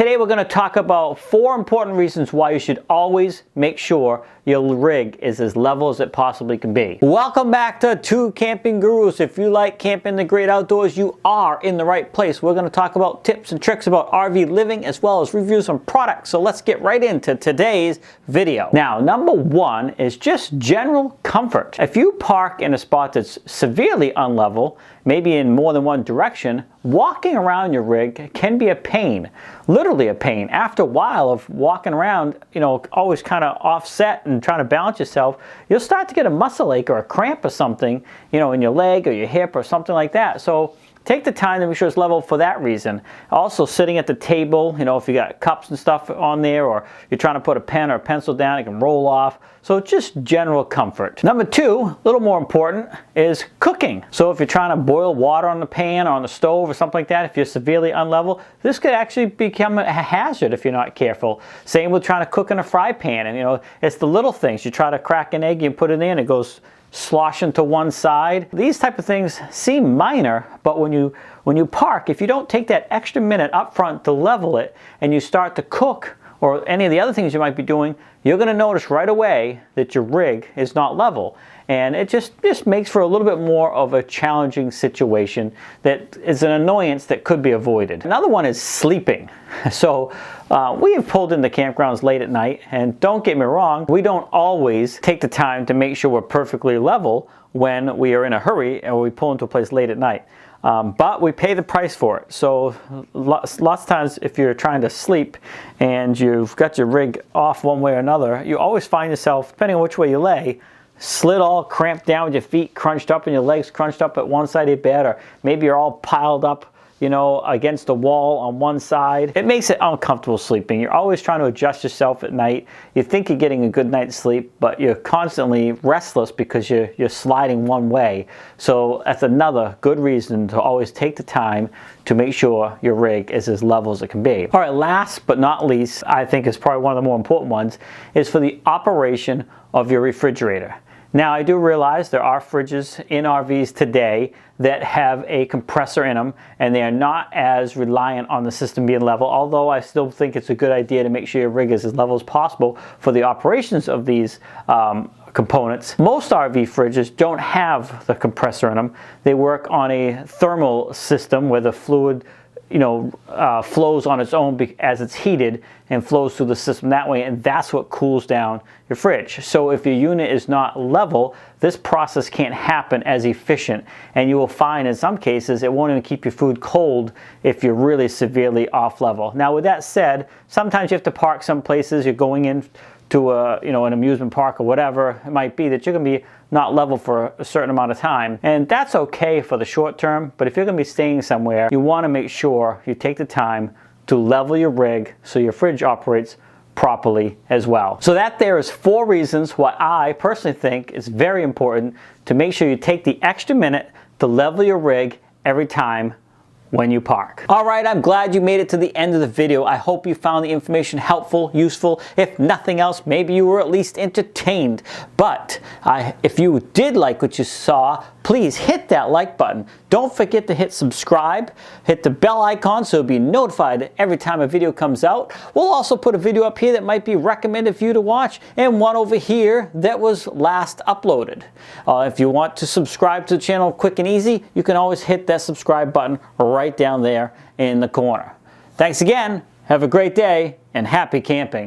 Today we're going to talk about 4 important reasons why you should always make sure your rig is as level as it possibly can be. Welcome back to Two Camping Gurus. If you like camping the great outdoors, you are in the right place. We're going to talk about tips and tricks about RV living as well as reviews on products. So let's get right into today's video. Now, number 1 is just general comfort. If you park in a spot that's severely unlevel, maybe in more than one direction, walking around your rig can be a pain, literally a pain. After a while of walking around, always kind of offset and trying to balance yourself, you'll start to get a muscle ache or a cramp or something, in your leg or your hip or something like that. So take the time to make sure it's level for that reason. Also, sitting at the table, if you got cups and stuff on there, or you're trying to put a pen or a pencil down, it can roll off. So just general comfort. Number 2, a little more important, is cooking. So if you're trying to boil water on the pan or on the stove or something like that, if you're severely unlevel, this could actually become a hazard if you're not careful. Same with trying to cook in a fry pan. And it's the little things. You try to crack an egg, you put it in, it goes sloshing to one side. These type of things seem minor, but when you park, if you don't take that extra minute up front to level it and you start to cook or any of the other things you might be doing, you're going to notice right away that your rig is not level. And it just makes for a little bit more of a challenging situation that is an annoyance that could be avoided. Another one is sleeping. So we have pulled into campgrounds late at night, and don't get me wrong, we don't always take the time to make sure we're perfectly level when we are in a hurry and we pull into a place late at night. But we pay the price for it. So lots of times if you're trying to sleep and you've got your rig off one way or another, you always find yourself, depending on which way you lay, slid all cramped down with your feet crunched up and your legs crunched up at one side of your bed, or maybe you're all piled up against the wall on one side. It makes it uncomfortable sleeping. You're always trying to adjust yourself at night. You think you're getting a good night's sleep, but you're constantly restless because you're sliding one way. So that's another good reason to always take the time to make sure your rig is as level as it can be. All right, last but not least, I think is probably one of the more important ones, is for the operation of your refrigerator. Now, I do realize there are fridges in RVs today that have a compressor in them, and they are not as reliant on the system being level, although I still think it's a good idea to make sure your rig is as level as possible for the operations of these components. Most RV fridges don't have the compressor in them. They work on a thermal system where the fluid flows on its own as it's heated and flows through the system that way, and that's what cools down your fridge. So if your unit is not level, this process can't happen as efficient, and you will find in some cases it won't even keep your food cold if you're really severely off level. Now, with that said, sometimes you have to park some places. You're going in to an amusement park or whatever it might be, that you're going to be not level for a certain amount of time. And that's okay for the short term, but if you're going to be staying somewhere, you want to make sure you take the time to level your rig so your fridge operates properly as well. So that there is 4 reasons why I personally think it's very important to make sure you take the extra minute to level your rig every time when you park. All right, I'm glad you made it to the end of the video. I hope you found the information helpful, useful. If nothing else, maybe you were at least entertained. But if you did like what you saw, please hit that like button. Don't forget to hit subscribe, hit the bell icon so you'll be notified every time a video comes out. We'll also put a video up here that might be recommended for you to watch, and one over here that was last uploaded. If you want to subscribe to the channel quick and easy, you can always hit that subscribe button right down there in the corner. Thanks again, have a great day, and happy camping.